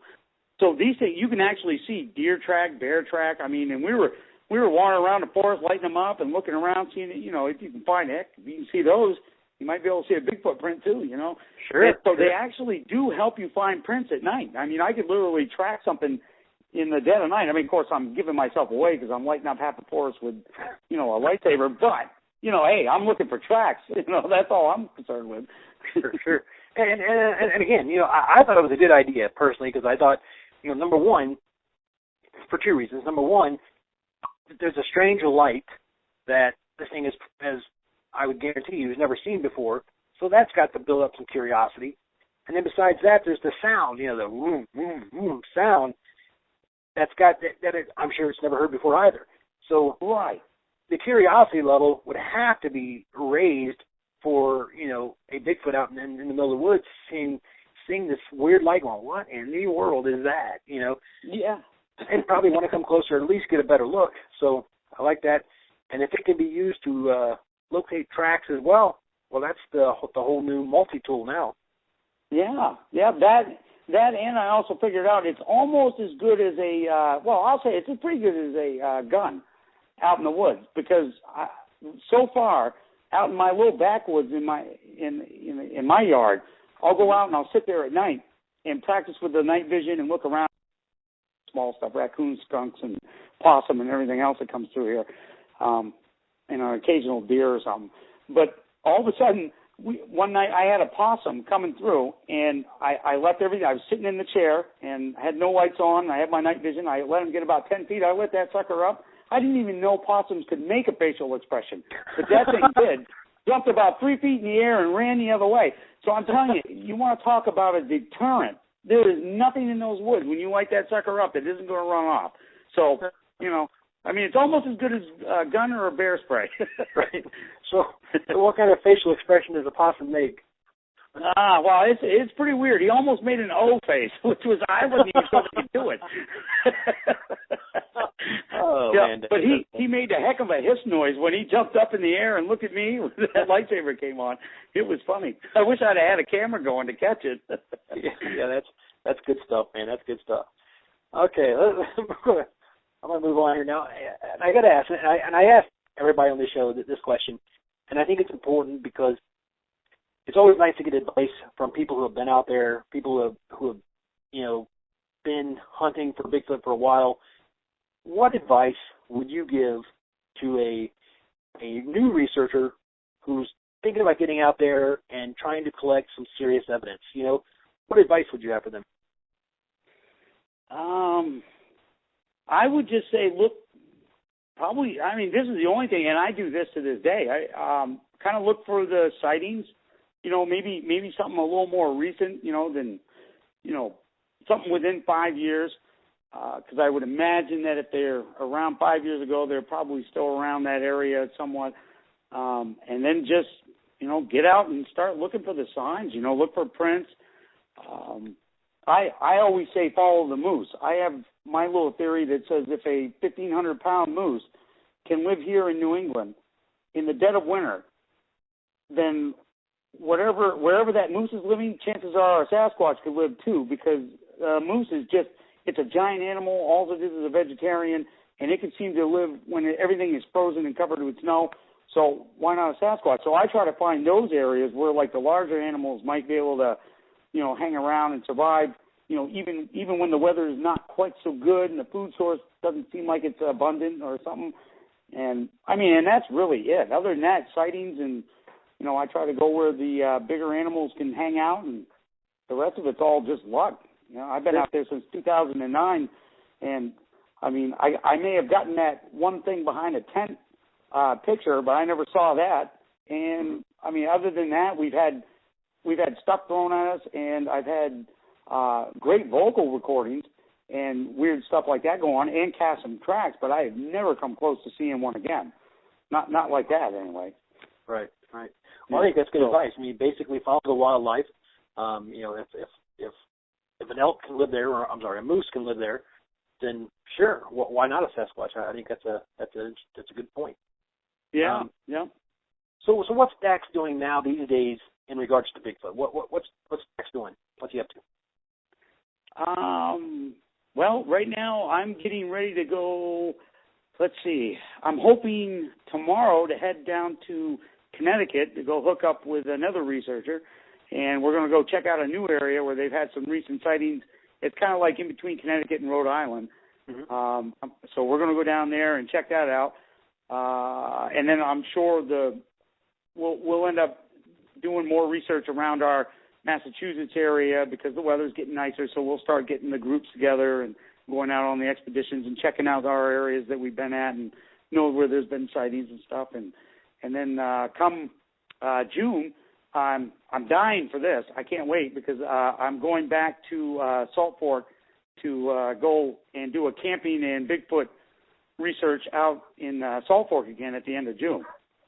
So these things, you can actually see deer track, bear track. I mean, and we were wandering around the forest, lighting them up and looking around, seeing it. If you can find it, if you can see those, you might be able to see a Bigfoot print too. Sure. And so they actually do help you find prints at night. I mean, I could literally track something in the dead of night. I mean, of course, I'm giving myself away because I'm lighting up half the forest with, a lightsaber. But hey, I'm looking for tracks. That's all I'm concerned with. Sure. And again, I thought it was a good idea personally, because I thought, number one, for two reasons. Number one, there's a strange light that this thing is, as I would guarantee you, has never seen before. So that's got to build up some curiosity. And then besides that, there's the sound, the boom, boom, boom sound that's got that I'm sure it's never heard before either. So the curiosity level would have to be raised for, a Bigfoot out in the middle of the woods seeing this weird light going, what in the world is that, Yeah. And probably want to come closer, at least get a better look. So I like that. And if it can be used to locate tracks as well, that's the whole new multi-tool now. Yeah. That, and I also figured out it's almost as good as I'll say it's as pretty good as a gun out in the woods, because so far out in my little backwoods in my yard, I'll go out and I'll sit there at night and practice with the night vision and look around. Small stuff, raccoons, skunks, and possum, and everything else that comes through here, and an occasional deer or something. But all of a sudden, one night I had a possum coming through, and I left everything. I was sitting in the chair and had no lights on. I had my night vision. I let him get about 10 feet. I lit that sucker up. I didn't even know possums could make a facial expression, but that thing did. Jumped about 3 feet in the air and ran the other way. So I'm telling you, you want to talk about a deterrent. There is nothing in those woods when you light that sucker up that isn't going to run off. So, it's almost as good as a gun or a bear spray. Right. So what kind of facial expression does a possum make? Well, it's pretty weird. He almost made an O face, which was, I wasn't even sure he could do it. Man. But he made a heck of a hiss noise when he jumped up in the air and looked at me when that lightsaber came on. It was funny. I wish I'd had a camera going to catch it. Yeah, that's good stuff, man. That's good stuff. Okay, I'm going to move on here now. And I got to ask, and I asked everybody on this show this question, and I think it's important because it's always nice to get advice from people who have been out there, people who have been hunting for Bigfoot for a while. What advice would you give to a new researcher who's thinking about getting out there and trying to collect some serious evidence? What advice would you have for them? I would just say Probably, I mean, this is the only thing, and I do this to this day. I kind of look for the sightings, maybe something a little more recent, than, something within 5 years, because I would imagine that if they're around 5 years ago, they're probably still around that area somewhat. And then just, get out and start looking for the signs, look for prints. I always say follow the moose. I have my little theory that says if a 1,500-pound moose can live here in New England in the dead of winter, then wherever that moose is living, chances are a Sasquatch could live too, because moose is it's a giant animal. All it is a vegetarian, and it can seem to live when everything is frozen and covered with snow. So why not a Sasquatch? So I try to find those areas where, like, the larger animals might be able to, hang around and survive, even when the weather is not quite so good and the food source doesn't seem like it's abundant or something. And, and that's really it. Other than that, sightings and, I try to go where the bigger animals can hang out, and the rest of it's all just luck. I've been out there since 2009, and, I may have gotten that one thing behind a tent picture, but I never saw that. And, other than that, we've had stuff thrown at us, and I've had great vocal recordings and weird stuff like that go on, and cast some tracks, but I have never come close to seeing one again. Not like that, anyway. Right. Well, I think that's good advice. Basically follow the wildlife. If an elk can live there, or a moose can live there, then sure, why not a Sasquatch? I think that's a good point. Yeah. So what's Dax doing now these days in regards to Bigfoot? What's Dax doing? What's he up to? Well, right now I'm getting ready to go. Let's see. I'm hoping tomorrow to head down to Connecticut to go hook up with another researcher, and we're going to go check out a new area where they've had some recent sightings. It's kind of like in between Connecticut and Rhode Island. Mm-hmm. So we're going to go down there and check that out. And then I'm sure we'll end up doing more research around our Massachusetts area because the weather's getting nicer. So we'll start getting the groups together and going out on the expeditions and checking out our areas that we've been at and know where there's been sightings and stuff. And then come June, I'm dying for this. I can't wait because I'm going back to Salt Fork to go and do a camping and Bigfoot research out in Salt Fork again at the end of June.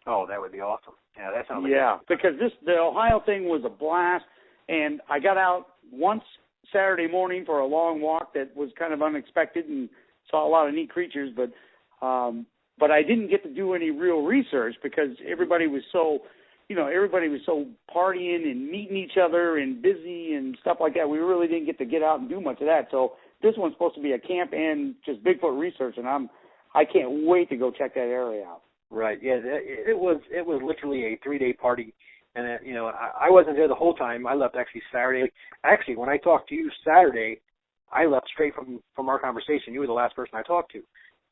Oh, that would be awesome. Yeah, that sounds because the Ohio thing was a blast, and I got out once Saturday morning for a long walk that was kind of unexpected and saw a lot of neat creatures, but I didn't get to do any real research because everybody was so partying and meeting each other and busy and stuff like that. We really didn't get out and do much of that. So this one's supposed to be a camp and just Bigfoot research, and I can't wait to go check that area out. Right. Yeah. It was literally a 3-day party, and I wasn't there the whole time. I left actually Saturday. Actually, when I talked to you Saturday, I left straight from our conversation. You were the last person I talked to.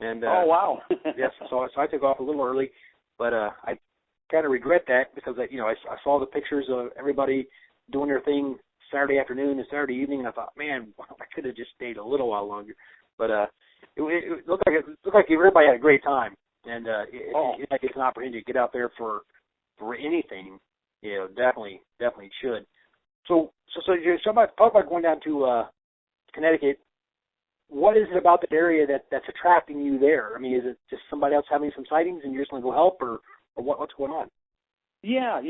And oh wow. Yes. So I took off a little early, but I kind of regret that because I saw the pictures of everybody doing their thing Saturday afternoon and Saturday evening, and I thought, man, I could have just stayed a little while longer. But it looked like everybody had a great time, and it's an opportunity to get out there for anything. Definitely should. So talk about going down to Connecticut. What is it about the area that's attracting you there? Is it just somebody else having some sightings and you're just going to go help, or what's going on? Yeah.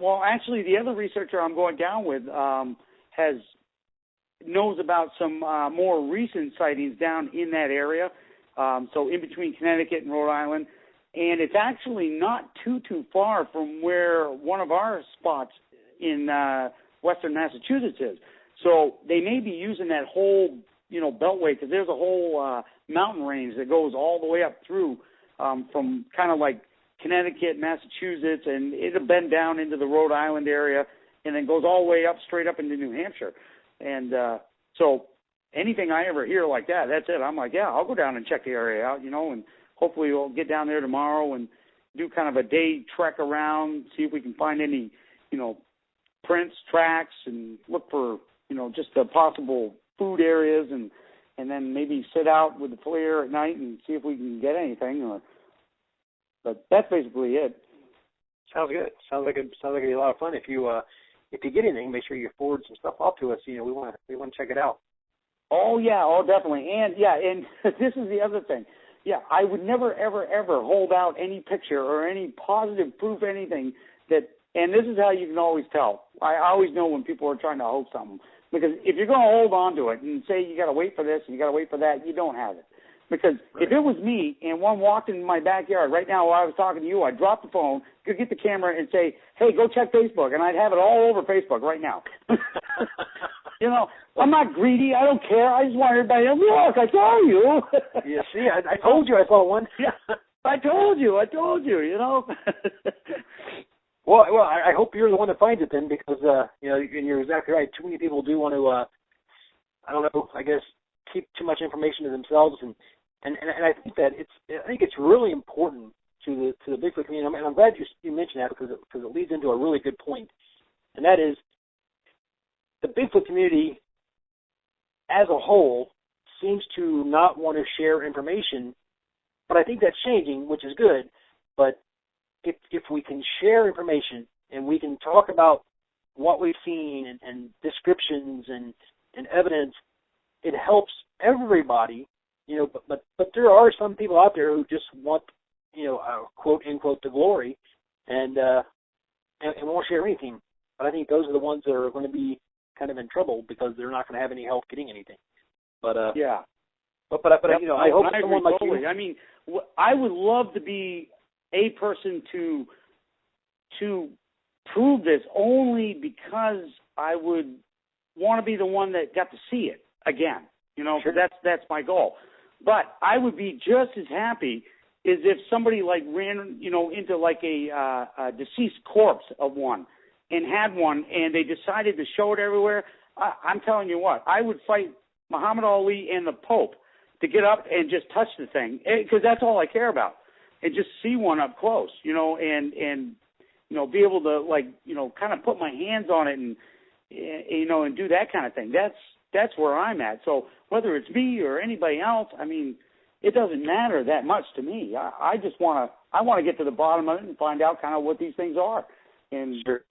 Well, actually, the other researcher I'm going down with knows about some more recent sightings down in that area, so in between Connecticut and Rhode Island. And it's actually not too far from where one of our spots in western Massachusetts is. So they may be using that whole, beltway, because there's a whole mountain range that goes all the way up through from kind of like Connecticut, Massachusetts, and it'll bend down into the Rhode Island area and then goes all the way up, straight up into New Hampshire. And so anything I ever hear like that, that's it. I'm like, yeah, I'll go down and check the area out, and hopefully we'll get down there tomorrow and do kind of a day trek around, see if we can find any, prints, tracks, and look for, just the possible food areas and and then maybe sit out with the FLIR at night and see if we can get anything. But that's basically it. Sounds good. Sounds like it'd be a lot of fun. If you get anything, make sure you forward some stuff off to us. We want to check it out. Oh yeah, definitely. And this is the other thing. Yeah, I would never ever ever hold out any picture or any positive proof, anything that. And this is how you can always tell. I always know when people are trying to hold something, because if you're going to hold on to it and say you got to wait for this and you got to wait for that, you don't have it. Because if it was me and one walked in my backyard right now while I was talking to you, I'd drop the phone, go get the camera, and say, "Hey, go check Facebook," and I'd have it all over Facebook right now. I'm not greedy. I don't care. I just want everybody to look. I told you. Yeah, see, I told you I saw one. Yeah, I told you. Well, I hope you're the one that finds it then, because and you're exactly right. Too many people do want to, I don't know, I guess, keep too much information to themselves, and I think that it's really important to the Bigfoot community. And I'm glad you mentioned that, because it leads into a really good point, and that is the Bigfoot community as a whole seems to not want to share information, but I think that's changing, which is good. But if we can share information and we can talk about what we've seen and descriptions and evidence, it helps everybody, but there are some people out there who just want, quote unquote, the glory and won't share anything. But I think those are the ones that are going to be kind of in trouble, because they're not going to have any help getting anything. But yeah. But I hope someone like totally. you. I mean, I would love to be a person to prove this, only because I would want to be the one that got to see it again. Sure. That's my goal. But I would be just as happy as if somebody like ran, into like a deceased corpse of one and had one, and they decided to show it everywhere. I'm telling you what, I would fight Muhammad Ali and the Pope to get up and just touch the thing, because that's all I care about, and just see one up close, and be able to kind of put my hands on it and and do that kind of thing. That's where I'm at. So whether it's me or anybody else, I mean, it doesn't matter that much to me. I just want to get to the bottom of it and find out kind of what these things are, and sure.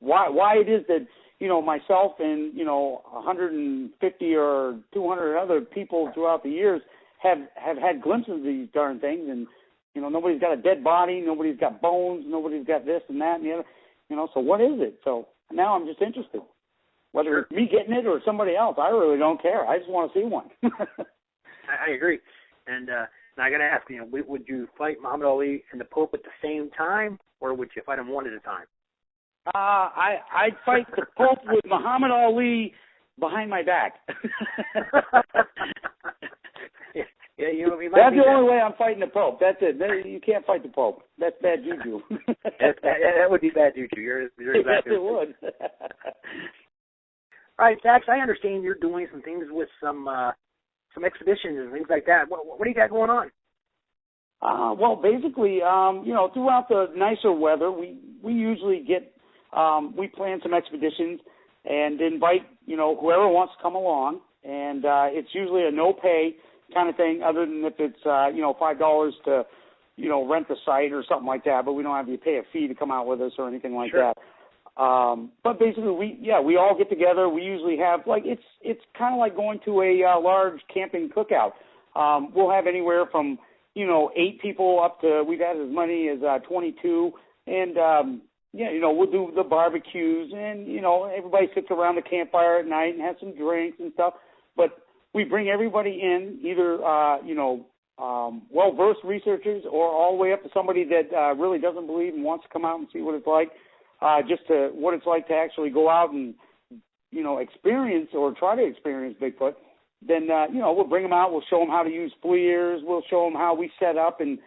Why it is that myself and 150 or 200 other people throughout the years have had glimpses of these darn things, and nobody's got a dead body, nobody's got bones, nobody's got this and that and the other. So what is it? So now I'm just interested. Whether it's me getting it or somebody else, I really don't care. I just want to see one. I agree. And I got to ask, would you fight Muhammad Ali and the Pope at the same time, or would you fight them one at a time? I'd fight the Pope with Muhammad Ali behind my back. Yeah, that's the only way I'm fighting the Pope. That's it. You can't fight the Pope. That's bad juju. that would be bad juju. You're exactly yes, it would. All right, Dax, I understand you're doing some things with some expeditions and things like that. What do you got going on? Well, basically, throughout the nicer weather, we usually get we plan some expeditions and invite whoever wants to come along, and it's usually a no pay kind of thing, other than if it's $5 to rent the site or something like that. But we don't have to pay a fee to come out with us or anything like sure. that. But basically, we all get together. We usually have it's kind of like going to a large camping cookout. We'll have anywhere from 8 people up to, we've had as many as 22, and we'll do the barbecues, and everybody sits around the campfire at night and has some drinks and stuff. But we bring everybody in, either well-versed researchers or all the way up to somebody that really doesn't believe and wants to come out and see what it's like. What it's like to actually go out and, experience or try to experience Bigfoot. Then, we'll bring them out. We'll show them how to use FLIRs. We'll show them how we set up and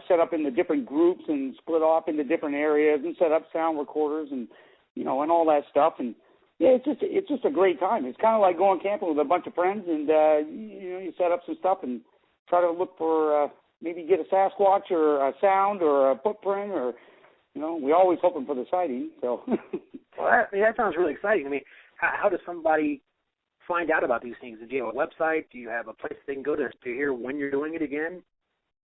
set up in the different groups and split off into different areas and set up sound recorders and, and all that stuff. And yeah, it's just a great time. It's kind of like going camping with a bunch of friends, and, you set up some stuff and try to look for, maybe get a Sasquatch or a sound or a footprint, or, we're always hoping for the sighting. So, well, that sounds really exciting. I mean, how does somebody find out about these things? Do you have a website? Do you have a place they can go to hear when you're doing it again?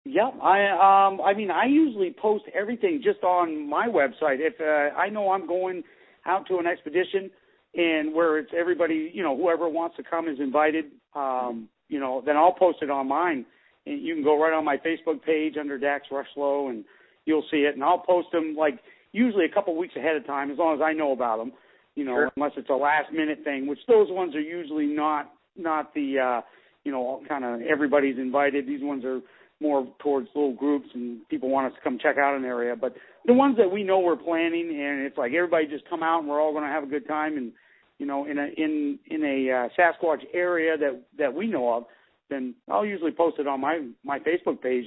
Yep. I mean, I usually post everything just on my website. If I know I'm going out to an expedition and where it's everybody, whoever wants to come is invited, then I'll post it on mine. And you can go right on my Facebook page under Dax Rushlow, and you'll see it. And I'll post them like usually a couple of weeks ahead of time, as long as I know about them. Sure. Unless it's a last minute thing, which those ones are usually not the kind of everybody's invited. These ones are more towards little groups and people want us to come check out an area. But the ones that we know we're planning, and it's like everybody just come out and we're all going to have a good time, and in a Sasquatch area that we know of, then I'll usually post it on my Facebook page,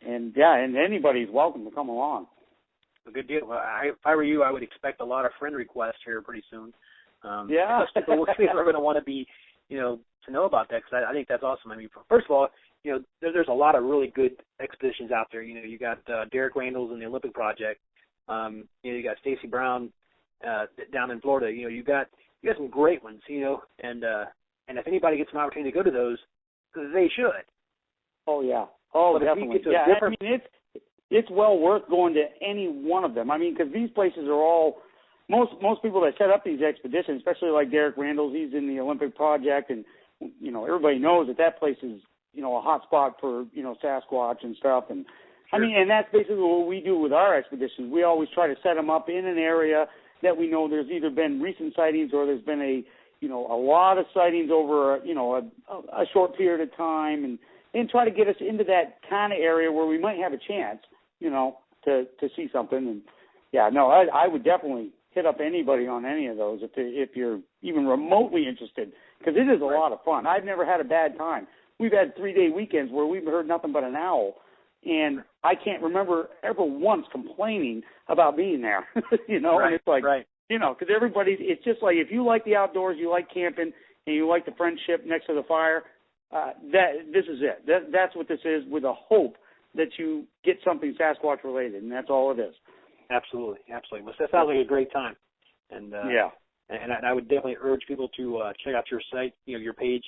and anybody's welcome to come along. A good deal. If I were you, I would expect a lot of friend requests here pretty soon. Yeah. People are going to want to be, to know about that, because I think that's awesome. I mean, first of all, there's a lot of really good expeditions out there. You got Derek Randall's and the Olympic Project. You got Stacy Brown down in Florida. You got some great ones. And if anybody gets an opportunity to go to those, they should. Oh yeah. Oh, but definitely. I mean, it's well worth going to any one of them. I mean, because these places are all most people that set up these expeditions, especially like Derek Randall's, he's in the Olympic Project, and everybody knows that place is a hot spot for Sasquatch and stuff. And sure. I mean, and that's basically what we do with our expeditions. We always try to set them up in an area that we know there's either been recent sightings or there's been a lot of sightings over a short period of time, and try to get us into that kind of area where we might have a chance, to see something. And I would definitely hit up anybody on any of those if you're even remotely interested, because it is a lot of fun. I've never had a bad time. We've had 3-day weekends where we've heard nothing but an owl, and I can't remember ever once complaining about being there. Right, and it's like, right. Because it's just like, if you like the outdoors, you like camping, and you like the friendship next to the fire, this is it. That's what this is, with a hope that you get something Sasquatch related, and that's all it is. Absolutely. Well, that sounds like a great time. And and I would definitely urge people to check out your site, your page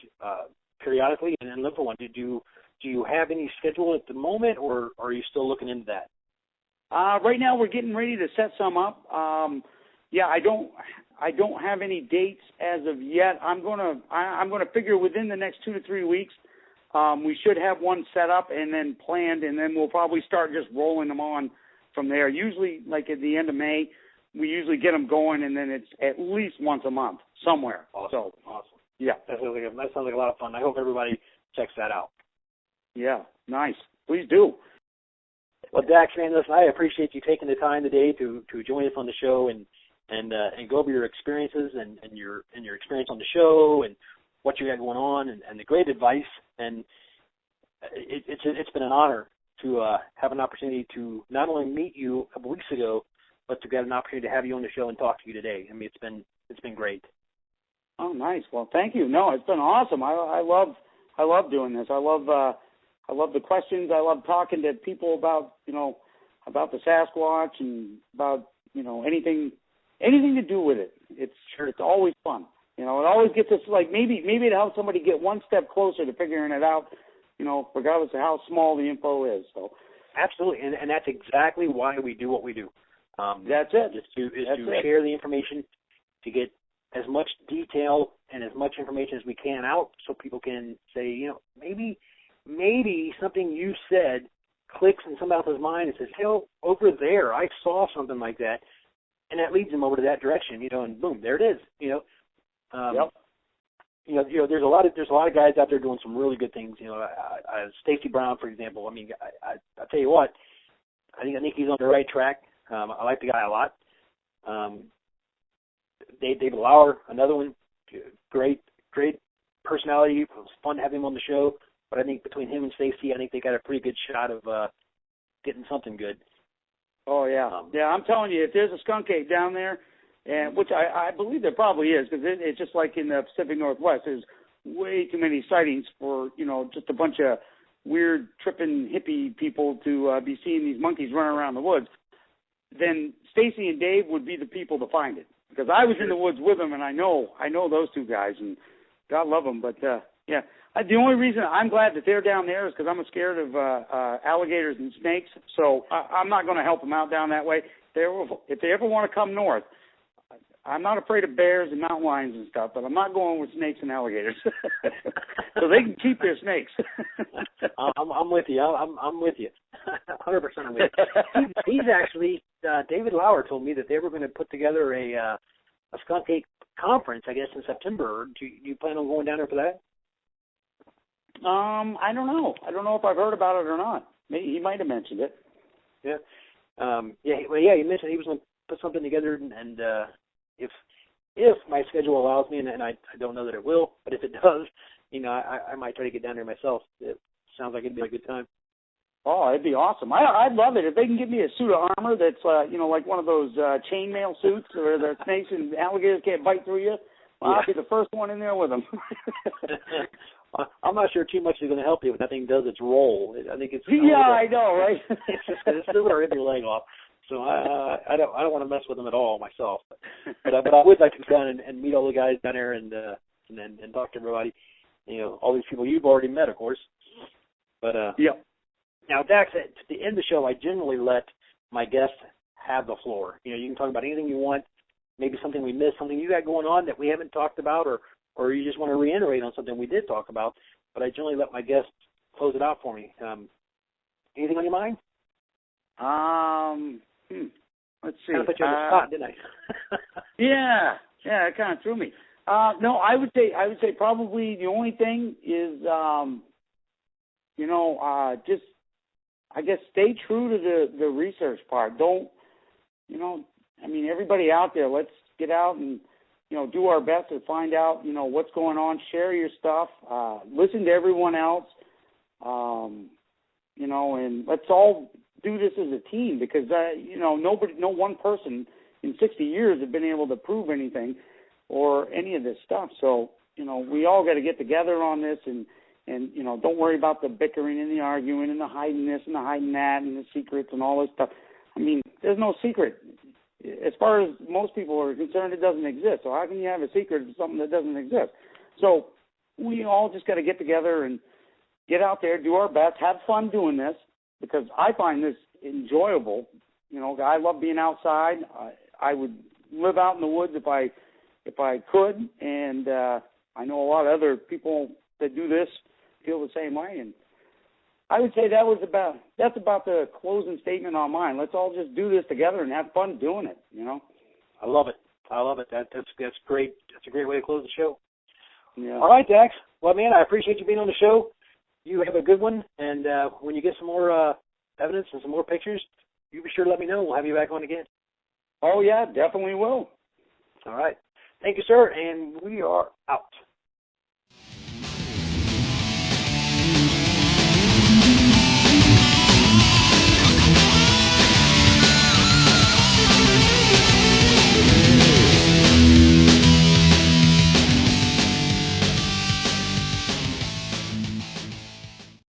periodically, and look for one. Do you have any schedule at the moment, or are you still looking into that? Right now, we're getting ready to set some up. I don't have any dates as of yet. I'm gonna figure within the next 2 to 3 weeks, we should have one set up and then planned, and then we'll probably start just rolling them on from there. Usually, like at the end of May, we usually get them going, and then it's at least once a month somewhere. Awesome. Yeah, that sounds like a lot of fun. I hope everybody checks that out. Yeah, nice. Please do. Well, Dax, man, listen, I appreciate you taking the time today to join us on the show and go over your experiences and your experience on the show and what you got going on and the great advice. And it's been an honor to have an opportunity to not only meet you a couple weeks ago, but to get an opportunity to have you on the show and talk to you today. I mean, it's been great. Oh, nice. Well, thank you. No, it's been awesome. I love doing this. I love the questions. I love talking to people about the Sasquatch and about anything to do with it. It's always fun. It always gets us, like, maybe it helps somebody get one step closer to figuring it out, regardless of how small the info is. So absolutely, and that's exactly why we do what we do. That's it. Is to share the information, to get as much detail and as much information as we can out, so people can say, maybe something you said clicks in somebody else's mind and says, over there, I saw something like that, and that leads them over to that direction, and boom, there it is, Yep. There's a lot of guys out there doing some really good things. Stacy Brown, for example. I mean, I tell you what, I think he's on the right track. I like the guy a lot. David Lauer, another one, great personality. It was fun to have him on the show. But I think between him and Stacy, I think they got a pretty good shot of getting something good. Oh, yeah. I'm telling you, if there's a skunk ape down there, and which I believe there probably is, because it's just like in the Pacific Northwest, there's way too many sightings for, just a bunch of weird, tripping hippie people to be seeing these monkeys running around the woods, then Stacy and Dave would be the people to find it. Because I was in the woods with them, and I know those two guys, and God love them. But yeah, the only reason I'm glad that they're down there is because I'm scared of alligators and snakes. So I'm not going to help them out down that way. If they ever want to come north, I'm not afraid of bears and mountain lions and stuff, but I'm not going with snakes and alligators. So they can keep their snakes. I'm with you. I'm with you. 100% I'm with you. He's actually, David Lauer told me that they were going to put together a skunk ape conference, I guess, in September. Do you plan on going down there for that? I don't know. I don't know if I've heard about it or not. Maybe he might have mentioned it. Yeah. He mentioned he was going to put something together, and if my schedule allows me, and I don't know that it will, but if it does, I might try to get down there myself. It sounds like it'd be a good time. Oh, it'd be awesome. I'd love it if they can give me a suit of armor that's like one of those chainmail suits where the snakes and alligators can't bite through you. Well, I'll be the first one in there with them. I'm not sure too much is going to help you when that thing does its roll. I think it's I know, right? it's still going to rip your leg off. So I don't want to mess with them at all myself. But I would like to go down and meet all the guys down there and talk to everybody. All these people you've already met, of course. But yeah. Now, Dax, at the end of the show, I generally let my guests have the floor. You can talk about anything you want, maybe something we missed, something you got going on that we haven't talked about, or you just want to reiterate on something we did talk about. But I generally let my guests close it out for me. Anything on your mind? Let's see. Kind of put you on the spot, didn't I? Yeah, it kind of threw me. No, I would say probably the only thing is, just, I guess, stay true to the research part. Don't, everybody out there, let's get out and, do our best to find out, what's going on. Share your stuff. Listen to everyone else. And let's all do this as a team because, no one person in 60 years have been able to prove anything or any of this stuff. So, we all got to get together on this and don't worry about the bickering and the arguing and the hiding this and the hiding that and the secrets and all this stuff. There's no secret. As far as most people are concerned, it doesn't exist. So how can you have a secret of something that doesn't exist? So we all just got to get together and get out there, do our best, have fun doing this because I find this enjoyable. I love being outside. I would live out in the woods if I could, and I know a lot of other people that do this feel the same way. And I would say that's about the closing statement on mine. Let's all just do this together and have fun doing it. I love it. That's great. That's a great way to close the show. Yeah. All right, Dax. Well, man, I appreciate you being on the show. You have a good one, and when you get some more evidence and some more pictures, you be sure to let me know. We'll have you back on again. Oh, yeah, definitely will. All right. Thank you, sir, and we are out.